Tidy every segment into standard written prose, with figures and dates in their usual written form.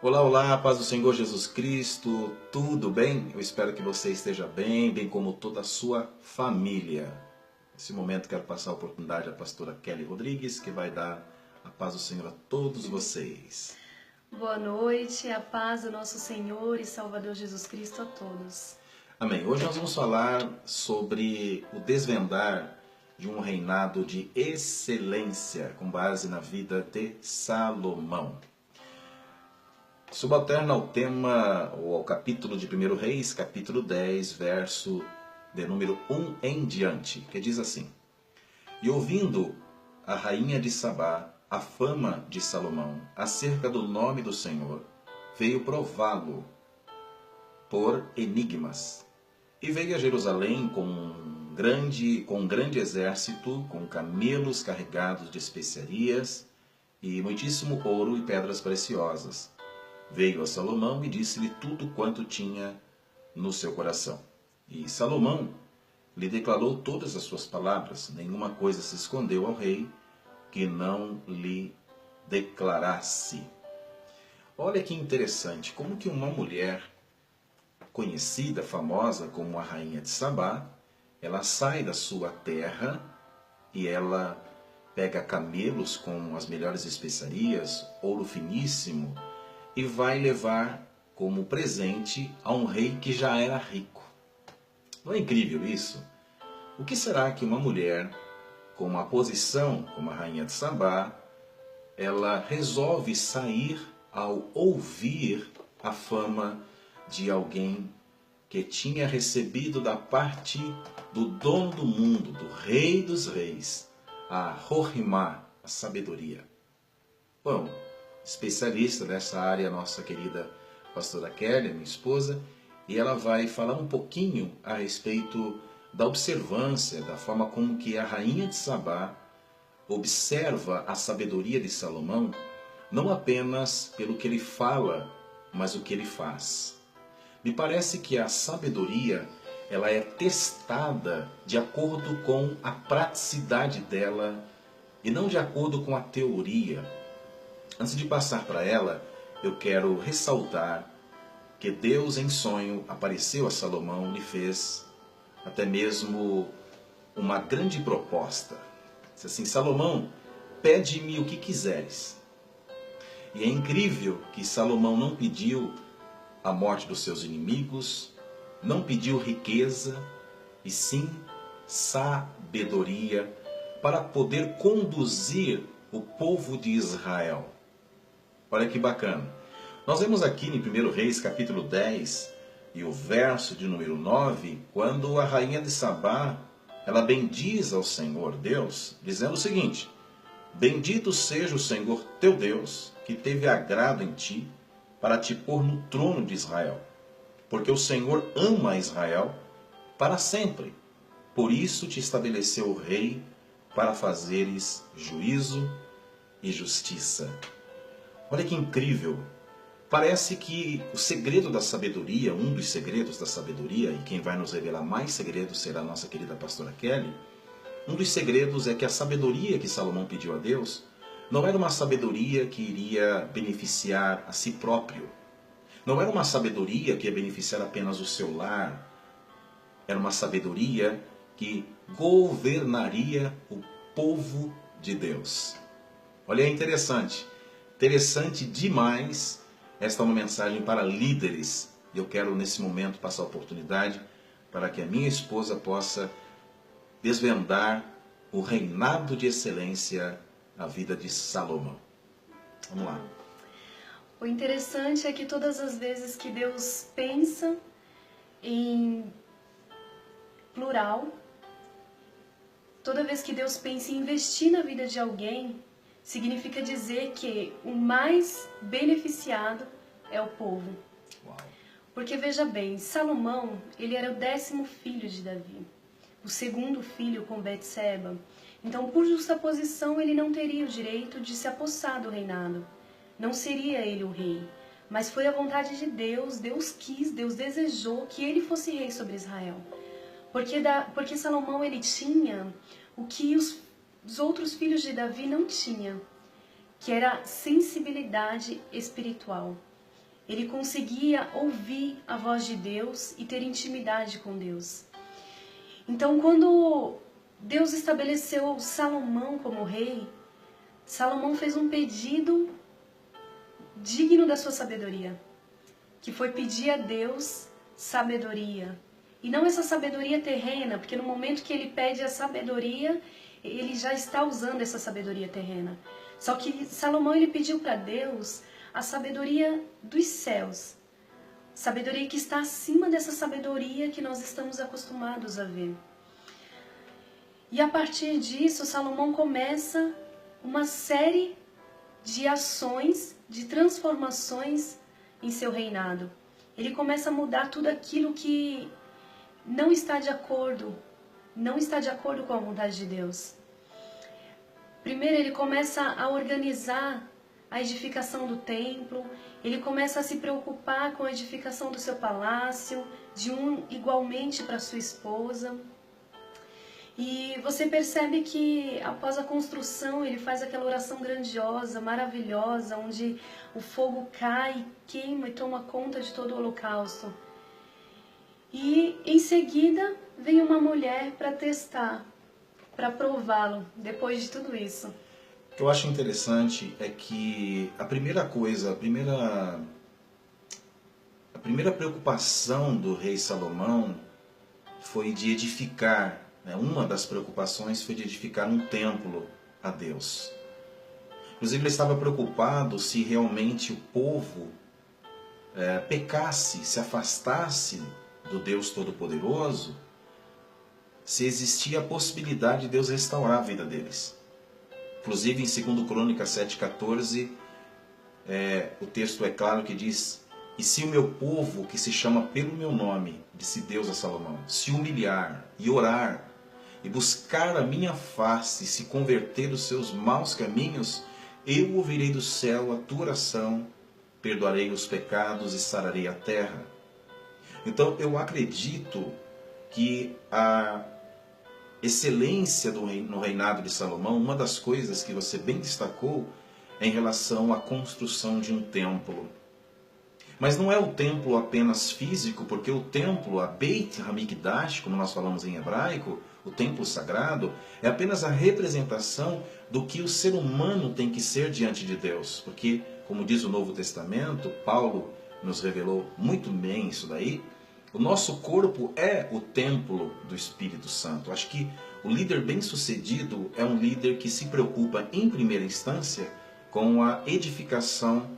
Olá, olá, paz do Senhor Jesus Cristo, tudo bem? Eu espero que você esteja bem, bem como toda a sua família. Nesse momento quero passar a oportunidade à pastora Kelly Rodrigues, que vai dar a paz do Senhor a todos vocês. Boa noite, a paz do nosso Senhor e Salvador Jesus Cristo a todos. Amém. Hoje nós vamos falar sobre o desvendar de um reinado de excelência com base na vida de Salomão. Subalterna ao tema, ou ao capítulo de 1 Reis, capítulo 10, verso de número 1 em diante, que diz assim: E ouvindo a rainha de Sabá a fama de Salomão acerca do nome do Senhor, veio prová-lo por enigmas. E veio a Jerusalém com um grande exército, com camelos carregados de especiarias e muitíssimo ouro e pedras preciosas. Veio a Salomão e disse-lhe tudo quanto tinha no seu coração. E Salomão lhe declarou todas as suas palavras, nenhuma coisa se escondeu ao rei que não lhe declarasse. Olha que interessante, como que uma mulher conhecida, famosa como a rainha de Sabá, ela sai da sua terra e ela pega camelos com as melhores especiarias, ouro finíssimo, e vai levar como presente a um rei que já era rico. Não é incrível isso? O que será que uma mulher com uma posição como a rainha de Sabá, ela resolve sair ao ouvir a fama de alguém que tinha recebido da parte do dono do mundo, do rei dos reis, a Rohimá, a sabedoria? Bom, especialista nessa área, nossa querida pastora Kelly, minha esposa, e ela vai falar um pouquinho a respeito da observância, da forma como que a rainha de Sabá observa a sabedoria de Salomão, não apenas pelo que ele fala, mas o que ele faz. Me parece que a sabedoria, ela é testada de acordo com a praticidade dela e não de acordo com a teoria. Antes de passar para ela, eu quero ressaltar que Deus em sonho apareceu a Salomão e fez até mesmo uma grande proposta. Disse assim: Salomão, pede-me o que quiseres. E é incrível que Salomão não pediu a morte dos seus inimigos, não pediu riqueza, e sim sabedoria para poder conduzir o povo de Israel. Olha que bacana. Nós vemos aqui em 1 Reis, capítulo 10, e o verso de número 9, quando a rainha de Sabá, ela bendiz ao Senhor Deus, dizendo o seguinte: Bendito seja o Senhor teu Deus, que teve agrado em ti, para te pôr no trono de Israel. Porque o Senhor ama Israel para sempre. Por isso te estabeleceu o rei, para fazeres juízo e justiça. Olha que incrível! Parece que o segredo da sabedoria, um dos segredos da sabedoria, e quem vai nos revelar mais segredos será a nossa querida pastora Kelly, um dos segredos é que a sabedoria que Salomão pediu a Deus não era uma sabedoria que iria beneficiar a si próprio. Não era uma sabedoria que ia beneficiar apenas o seu lar. Era uma sabedoria que governaria o povo de Deus. Olha, é interessante. Interessante demais. Esta é uma mensagem para líderes. E eu quero, nesse momento, passar a oportunidade para que a minha esposa possa desvendar o reinado de excelência na vida de Salomão. Vamos lá. O interessante é que todas as vezes que Deus pensa em plural, toda vez que Deus pensa em investir na vida de alguém, significa dizer que o mais beneficiado é o povo. Uau. Porque veja bem, Salomão, ele era o 10º filho de Davi, o 2º filho com Betseba. Então, por justaposição, ele não teria o direito de se apossar do reinado. Não seria ele o rei. Mas foi a vontade de Deus, Deus quis, Deus desejou que ele fosse rei sobre Israel. Porque Salomão, ele tinha o que os outros filhos de Davi não tinham, que era sensibilidade espiritual. ele conseguia ouvir a voz de Deus e ter intimidade com Deus. Então, quando Deus estabeleceu Salomão como rei, Salomão fez um pedido digno da sua sabedoria, que foi pedir a Deus sabedoria. E não essa sabedoria terrena, porque no momento que ele pede a sabedoria, ele já está usando essa sabedoria terrena. Só que Salomão ele pediu para Deus a sabedoria dos céus. Sabedoria que está acima dessa sabedoria que nós estamos acostumados a ver. E a partir disso, Salomão começa uma série de ações, de transformações em seu reinado. Ele começa a mudar tudo aquilo que não está de acordo com a vontade de Deus. Primeiro, ele começa a organizar a edificação do templo, ele começa a se preocupar com a edificação do seu palácio, de um igualmente para sua esposa. E você percebe que após a construção ele faz aquela oração grandiosa, maravilhosa, onde o fogo cai, queima e toma conta de todo o holocausto. E em seguida vem uma mulher para testar, para prová-lo, depois de tudo isso. O que eu acho interessante é que a primeira preocupação do rei Salomão foi de edificar, né? Uma das preocupações foi de edificar um templo a Deus. Inclusive ele estava preocupado se realmente o povo pecasse, se afastasse do Deus Todo-Poderoso, se existia a possibilidade de Deus restaurar a vida deles. Inclusive em 2 Crônicas 7,14, o texto é claro que diz: e se o meu povo, que se chama pelo meu nome, disse Deus a Salomão, se humilhar e orar, e buscar a minha face, e se converter dos seus maus caminhos, eu ouvirei do céu a tua oração, perdoarei os pecados e sararei a terra. Então eu acredito que a excelência no reinado de Salomão, uma das coisas que você bem destacou, é em relação à construção de um templo. Mas não é o templo apenas físico, porque o templo, a Beit HaMikdash, como nós falamos em hebraico, o templo sagrado, é apenas a representação do que o ser humano tem que ser diante de Deus. Porque, como diz o Novo Testamento, Paulo nos revelou muito bem isso daí, o nosso corpo é o templo do Espírito Santo. Acho que o líder bem-sucedido é um líder que se preocupa, em primeira instância, com a edificação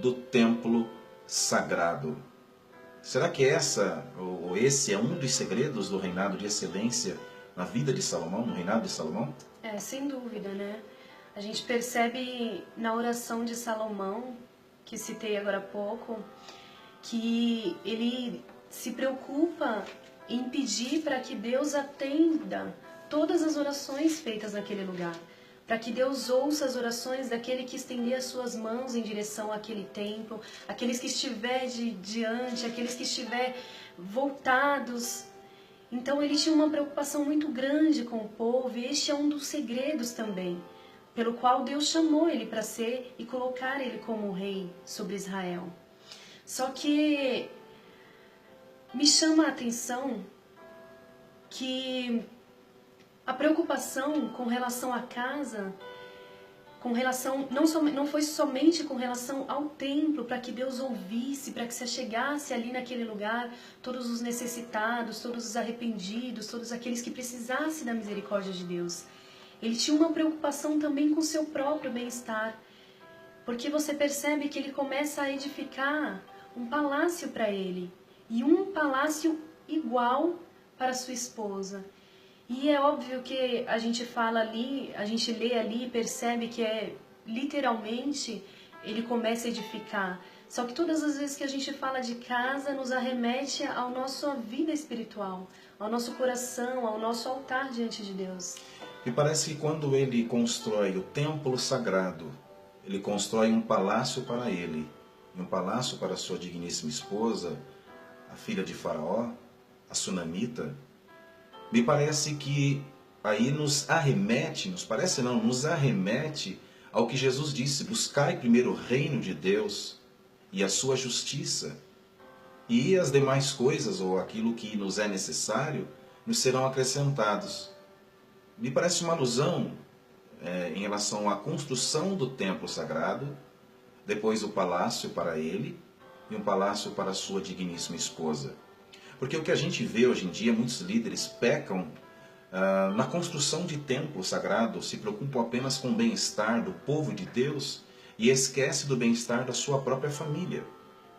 do templo sagrado. Será que esse é um dos segredos do reinado de excelência na vida de Salomão, no reinado de Salomão? Sem dúvida, né? A gente percebe na oração de Salomão, que citei agora há pouco, que ele se preocupa em pedir para que Deus atenda todas as orações feitas naquele lugar, para que Deus ouça as orações daquele que estender as suas mãos em direção àquele templo, aqueles que estiver diante, aqueles que estiver voltados. Então ele tinha uma preocupação muito grande com o povo, e este é um dos segredos também, pelo qual Deus chamou ele para ser e colocar ele como rei sobre Israel. Só que me chama a atenção que a preocupação com relação à casa, não foi somente com relação ao templo, para que Deus ouvisse, para que se achegasse ali naquele lugar todos os necessitados, todos os arrependidos, todos aqueles que precisassem da misericórdia de Deus. Ele tinha uma preocupação também com o seu próprio bem-estar, porque você percebe que ele começa a edificar um palácio para ele, e um palácio igual para sua esposa. E é óbvio que a gente fala ali, a gente lê ali e percebe que literalmente ele começa a edificar. Só que todas as vezes que a gente fala de casa, nos arremete à nossa vida espiritual, ao nosso coração, ao nosso altar diante de Deus. E parece que quando ele constrói o templo sagrado, ele constrói um palácio para ele, e um palácio para sua digníssima esposa, a filha de Faraó, a Sunamita. Me parece que aí nos arremete ao que Jesus disse: buscai primeiro o reino de Deus e a sua justiça, e as demais coisas, ou aquilo que nos é necessário, nos serão acrescentados. Me parece uma alusão em relação à construção do templo sagrado, depois o palácio para ele e um palácio para a sua digníssima esposa. Porque o que a gente vê hoje em dia, muitos líderes pecam na construção de templo sagrado, se preocupam apenas com o bem-estar do povo de Deus e esquece do bem-estar da sua própria família.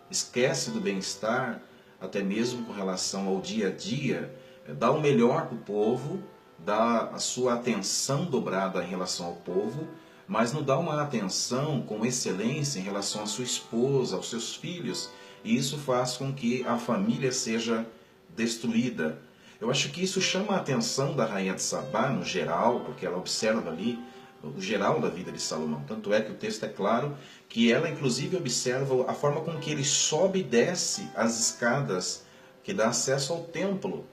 Esquece do bem-estar até mesmo com relação ao dia a dia, dá o melhor para o povo, dá a sua atenção dobrada em relação ao povo, mas não dá uma atenção com excelência em relação à sua esposa, aos seus filhos, e isso faz com que a família seja destruída. Eu acho que isso chama a atenção da rainha de Sabá, no geral, porque ela observa ali o geral da vida de Salomão. Tanto é que o texto é claro que ela inclusive observa a forma com que ele sobe e desce as escadas que dá acesso ao templo.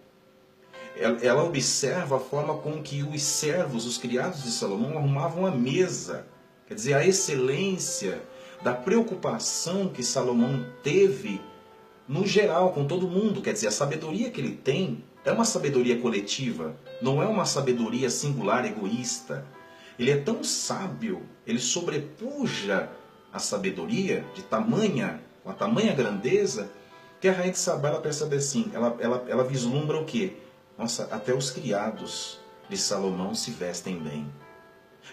Ela observa a forma com que os servos, os criados de Salomão, arrumavam a mesa. Quer dizer, a excelência da preocupação que Salomão teve no geral, com todo mundo. Quer dizer, a sabedoria que ele tem é uma sabedoria coletiva, não é uma sabedoria singular, egoísta. Ele é tão sábio, ele sobrepuja a sabedoria com a tamanha grandeza, que a rainha de Sabá, ela percebe assim, ela vislumbra o quê? Nossa, até os criados de Salomão se vestem bem.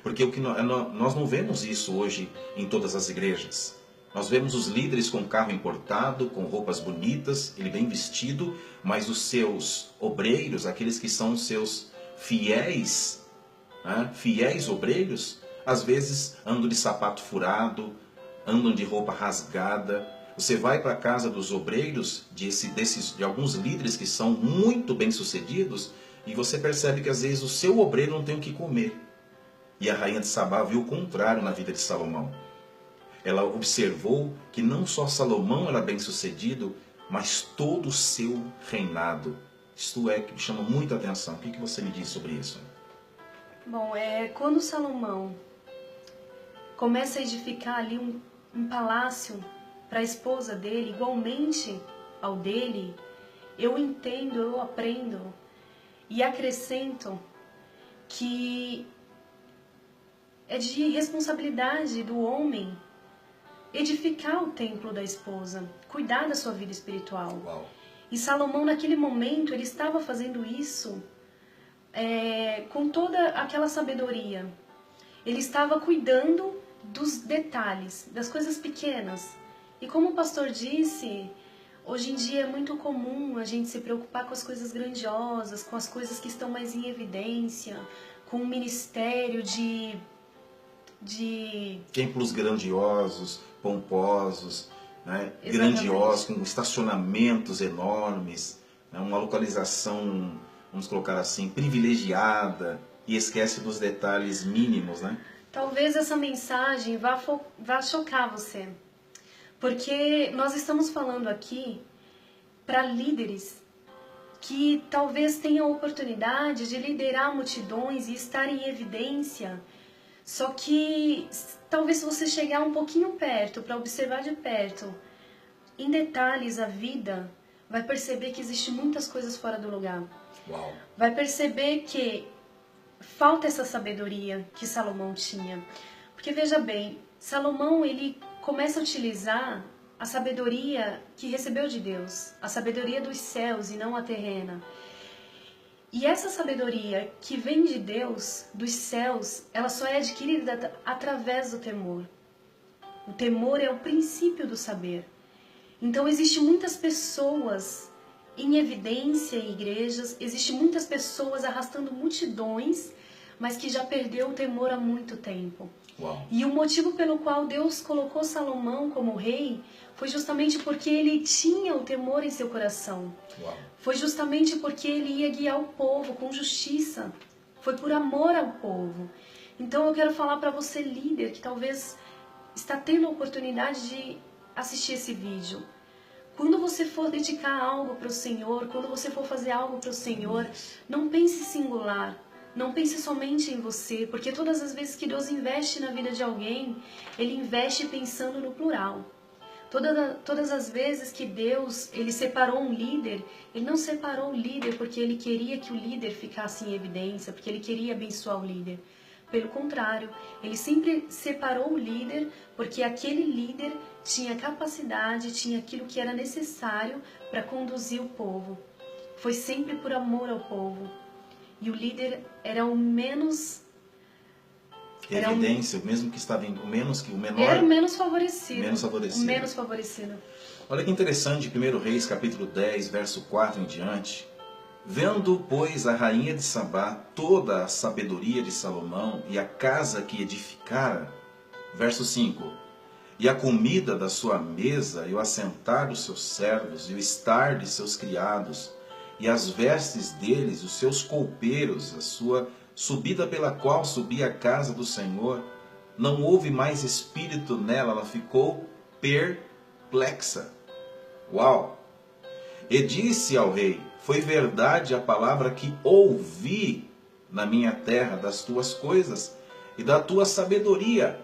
Porque o que nós não vemos isso hoje em todas as igrejas. Nós vemos os líderes com carro importado, com roupas bonitas, ele bem vestido, mas os seus obreiros, aqueles que são os seus fiéis, fiéis obreiros, às vezes andam de sapato furado, andam de roupa rasgada. Você vai para a casa dos obreiros, de alguns líderes que são muito bem-sucedidos, e você percebe que às vezes o seu obreiro não tem o que comer. E a rainha de Sabá viu o contrário na vida de Salomão. Ela observou que não só Salomão era bem-sucedido, mas todo o seu reinado. Isto é que me chama muita atenção. O que você me diz sobre isso? Bom, quando Salomão começa a edificar ali um palácio para a esposa dele, igualmente ao dele, eu entendo, eu aprendo e acrescento que é de responsabilidade do homem edificar o templo da esposa, cuidar da sua vida espiritual. Uau. E Salomão, naquele momento, ele estava fazendo isso com toda aquela sabedoria. Ele estava cuidando dos detalhes, das coisas pequenas. E como o pastor disse, hoje em dia é muito comum a gente se preocupar com as coisas grandiosas, com as coisas que estão mais em evidência, com o ministério de templos grandiosos, pomposos, né? Grandiosos, com estacionamentos enormes, né? Uma localização, vamos colocar assim, privilegiada, e esquece dos detalhes mínimos, né? Talvez essa mensagem vá chocar você, porque nós estamos falando aqui para líderes que talvez tenham a oportunidade de liderar multidões e estar em evidência. Só que talvez se você chegar um pouquinho perto, para observar de perto, em detalhes a vida, vai perceber que existem muitas coisas fora do lugar. Uau. Vai perceber que falta essa sabedoria que Salomão tinha. Porque veja bem, Salomão ele começa a utilizar a sabedoria que recebeu de Deus, a sabedoria dos céus e não a terrena. E essa sabedoria que vem de Deus, dos céus, ela só é adquirida através do temor. O temor é o princípio do saber. Então, existem muitas pessoas em evidência em igrejas, existem muitas pessoas arrastando multidões, mas que já perdeu o temor há muito tempo. Uau. E o motivo pelo qual Deus colocou Salomão como rei foi justamente porque ele tinha o temor em seu coração. Uau. Foi justamente porque ele ia guiar o povo com justiça. Foi por amor ao povo. Então eu quero falar para você, líder, que talvez está tendo a oportunidade de assistir esse vídeo. Quando você for dedicar algo para o Senhor, quando você for fazer algo para o Senhor, não pense singular. Não pense somente em você, porque todas as vezes que Deus investe na vida de alguém, Ele investe pensando no plural. Todas as vezes que Deus ele separou um líder, ele não separou o líder porque ele queria que o líder ficasse em evidência, porque ele queria abençoar o líder. Pelo contrário, ele sempre separou o líder porque aquele líder tinha capacidade, tinha aquilo que era necessário para conduzir o povo. Foi sempre por amor ao povo. E o líder era o menos... Evidência, o mesmo que estava o menos que o menor. Era o menos favorecido. Menos favorecido. O menos favorecido. Olha que interessante, 1 Reis, capítulo 10, verso 4 em diante. Vendo, pois, a rainha de Sabá toda a sabedoria de Salomão e a casa que edificara, verso 5, e a comida da sua mesa, e o assentar dos seus servos, e o estar de seus criados, e as vestes deles, os seus coupeiros, a sua subida pela qual subia a casa do Senhor, não houve mais espírito nela, ela ficou perplexa. Uau! E disse ao rei, foi verdade a palavra que ouvi na minha terra das tuas coisas e da tua sabedoria.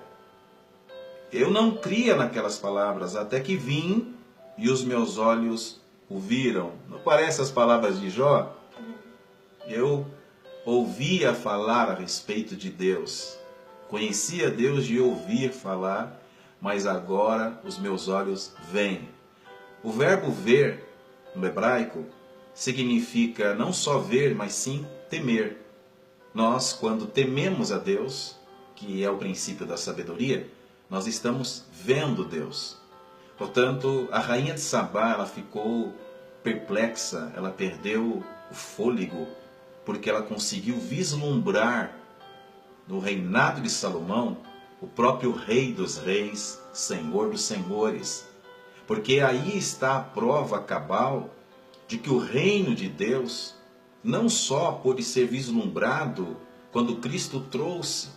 Eu não cria naquelas palavras, até que vim e os meus olhos o viram. Não parece as palavras de Jó? Eu ouvia falar a respeito de Deus. Conhecia Deus de ouvir falar, mas agora os meus olhos veem. O verbo ver, no hebraico, significa não só ver, mas sim temer. Nós, quando tememos a Deus, que é o princípio da sabedoria, nós estamos vendo Deus. Portanto, a rainha de Sabá, ela ficou perplexa, ela perdeu o fôlego, porque ela conseguiu vislumbrar no reinado de Salomão o próprio Rei dos Reis, Senhor dos Senhores. Porque aí está a prova cabal de que o reino de Deus não só pôde ser vislumbrado quando Cristo trouxe,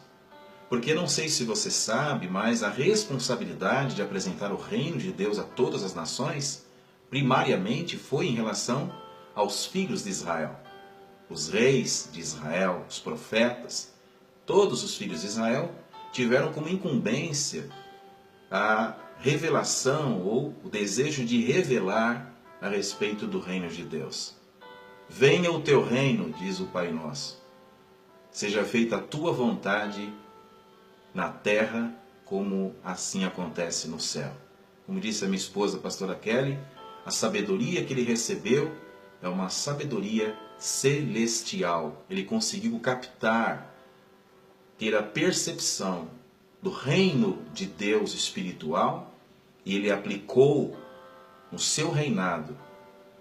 porque não sei se você sabe, mas a responsabilidade de apresentar o reino de Deus a todas as nações, primariamente foi em relação aos filhos de Israel. Os reis de Israel, os profetas, todos os filhos de Israel tiveram como incumbência a revelação ou o desejo de revelar a respeito do reino de Deus. Venha o teu reino, diz o Pai Nosso. Seja feita a tua vontade na terra, como assim acontece no céu. Como disse a minha esposa, a pastora Kelly, a sabedoria que ele recebeu é uma sabedoria celestial. Ele conseguiu captar, ter a percepção do reino de Deus espiritual e ele aplicou no seu reinado.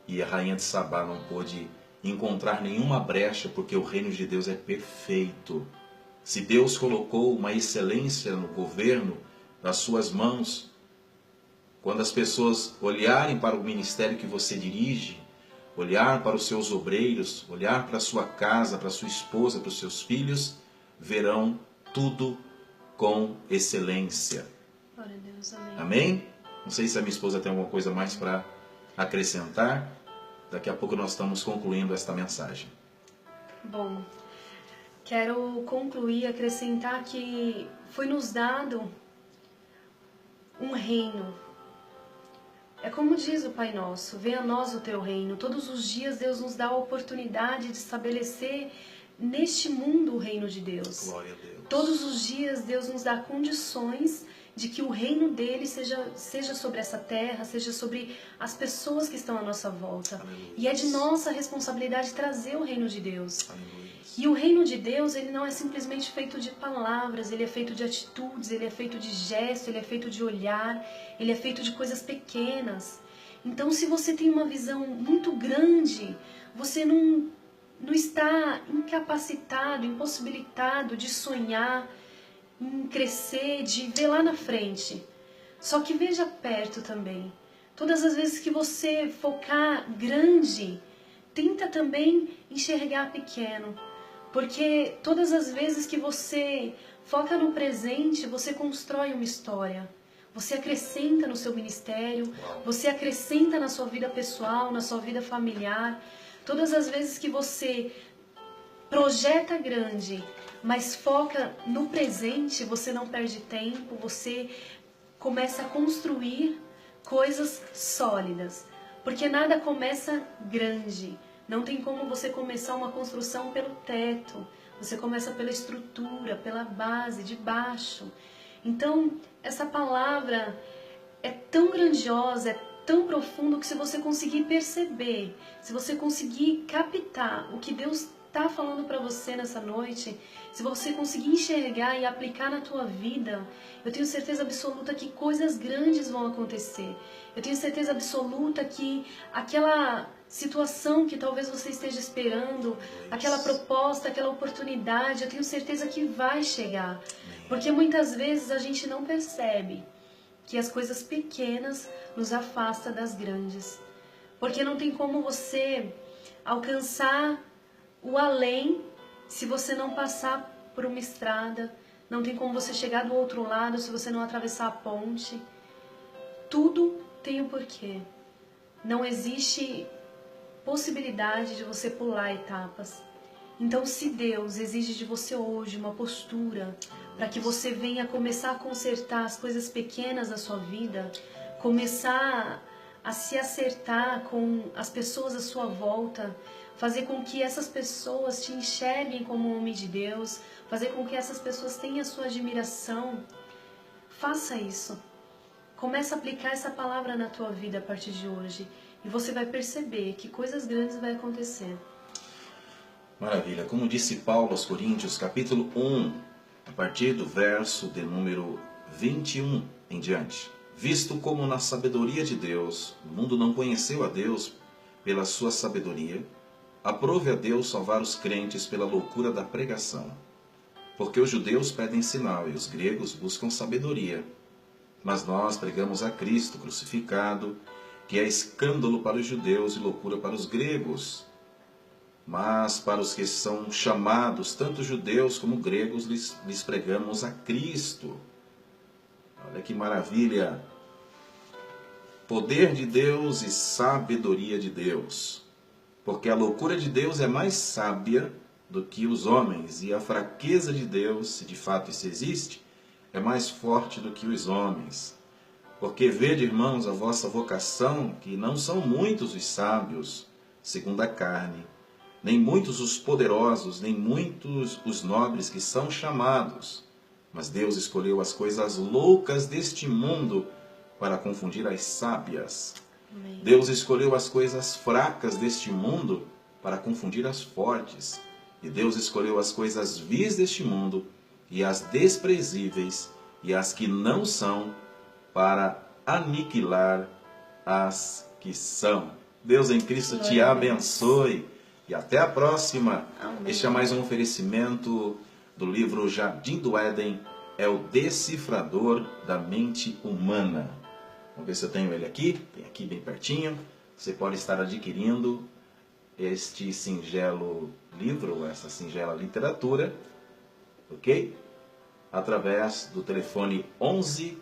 E a rainha de Sabá não pôde encontrar nenhuma brecha, porque o reino de Deus é perfeito. Se Deus colocou uma excelência no governo nas suas mãos, quando as pessoas olharem para o ministério que você dirige, olhar para os seus obreiros, olhar para a sua casa, para a sua esposa, para os seus filhos, verão tudo com excelência. Glória a Deus, amém. Amém? Não sei se a minha esposa tem alguma coisa mais para acrescentar. Daqui a pouco nós estamos concluindo esta mensagem. Bom, quero concluir, acrescentar que foi nos dado um reino. É como diz o Pai Nosso, venha a nós o teu reino. Todos os dias Deus nos dá a oportunidade de estabelecer neste mundo o reino de Deus. Glória a Deus. Todos os dias Deus nos dá condições de que o reino dele seja sobre essa terra, seja sobre as pessoas que estão à nossa volta. Aleluia. E é de nossa responsabilidade trazer o reino de Deus. Aleluia. E o reino de Deus, ele não é simplesmente feito de palavras, ele é feito de atitudes, ele é feito de gestos, ele é feito de olhar, ele é feito de coisas pequenas. Então, se você tem uma visão muito grande, você não está incapacitado, impossibilitado de sonhar, em crescer, de ver lá na frente. Só que veja perto também. Todas as vezes que você focar grande, tenta também enxergar pequeno. Porque todas as vezes que você foca no presente, você constrói uma história. Você acrescenta no seu ministério, você acrescenta na sua vida pessoal, na sua vida familiar. Todas as vezes que você projeta grande, mas foca no presente, você não perde tempo, você começa a construir coisas sólidas. Porque nada começa grande. Não tem como você começar uma construção pelo teto. Você começa pela estrutura, pela base, de baixo. Então, essa palavra é tão grandiosa, é tão profundo que se você conseguir perceber, se você conseguir captar o que Deus está falando para você nessa noite, se você conseguir enxergar e aplicar na tua vida, eu tenho certeza absoluta que coisas grandes vão acontecer. Eu tenho certeza absoluta que aquela situação que talvez você esteja esperando, aquela proposta, aquela oportunidade, eu tenho certeza que vai chegar. Porque muitas vezes a gente não percebe que as coisas pequenas nos afastam das grandes. Porque não tem como você alcançar o além se você não passar por uma estrada. Não tem como você chegar do outro lado se você não atravessar a ponte. Tudo tem um porquê. Não existe possibilidade de você pular etapas. Então, se Deus exige de você hoje uma postura para que você venha começar a consertar as coisas pequenas da sua vida, começar a se acertar com as pessoas à sua volta, fazer com que essas pessoas te enxerguem como um homem de Deus, fazer com que essas pessoas tenham a sua admiração, faça isso. Comece a aplicar essa palavra na tua vida a partir de hoje e você vai perceber que coisas grandes vão acontecer. Maravilha. Como disse Paulo aos Coríntios, capítulo 1, a partir do verso de número 21 em diante. Visto como na sabedoria de Deus, o mundo não conheceu a Deus pela sua sabedoria, aprove a Deus salvar os crentes pela loucura da pregação. Porque os judeus pedem sinal e os gregos buscam sabedoria. Mas nós pregamos a Cristo crucificado, que é escândalo para os judeus e loucura para os gregos. Mas para os que são chamados, tanto judeus como gregos, lhes pregamos a Cristo. Olha que maravilha! Poder de Deus e sabedoria de Deus. Porque a loucura de Deus é mais sábia do que os homens, e a fraqueza de Deus, se de fato isso existe, é mais forte do que os homens. Porque vede, irmãos, a vossa vocação, que não são muitos os sábios, segundo a carne, nem muitos os poderosos, nem muitos os nobres que são chamados. Mas Deus escolheu as coisas loucas deste mundo para confundir as sábias. Amém. Deus escolheu as coisas fracas deste mundo para confundir as fortes. E Deus escolheu as coisas vis deste mundo e as desprezíveis e as que não são para aniquilar as que são. Deus em Cristo te abençoe. E até a próxima. Amém. Este é mais um oferecimento do livro Jardim do Éden, é o decifrador da mente humana. Vamos ver se eu tenho ele aqui. Tem aqui bem pertinho. Você pode estar adquirindo este singelo livro, essa singela literatura, ok? Através do telefone 11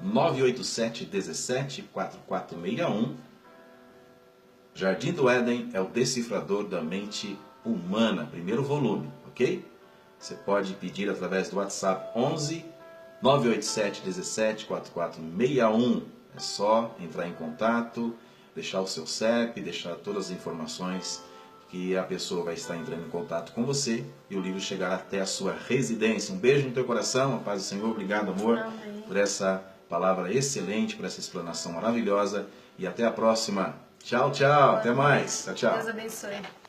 987 17 4461. Jardim do Éden é o decifrador da mente humana, primeiro volume, ok? Você pode pedir através do WhatsApp 11 987 17 4461. É só entrar em contato, deixar o seu CEP, deixar todas as informações que a pessoa vai estar entrando em contato com você e o livro chegará até a sua residência. Um beijo no teu coração, a paz do Senhor. Obrigado, amor, Amém. por essa palavra excelente, por essa explanação maravilhosa e até a próxima. Tchau, tchau. Até mais. Tchau, tchau. Deus abençoe.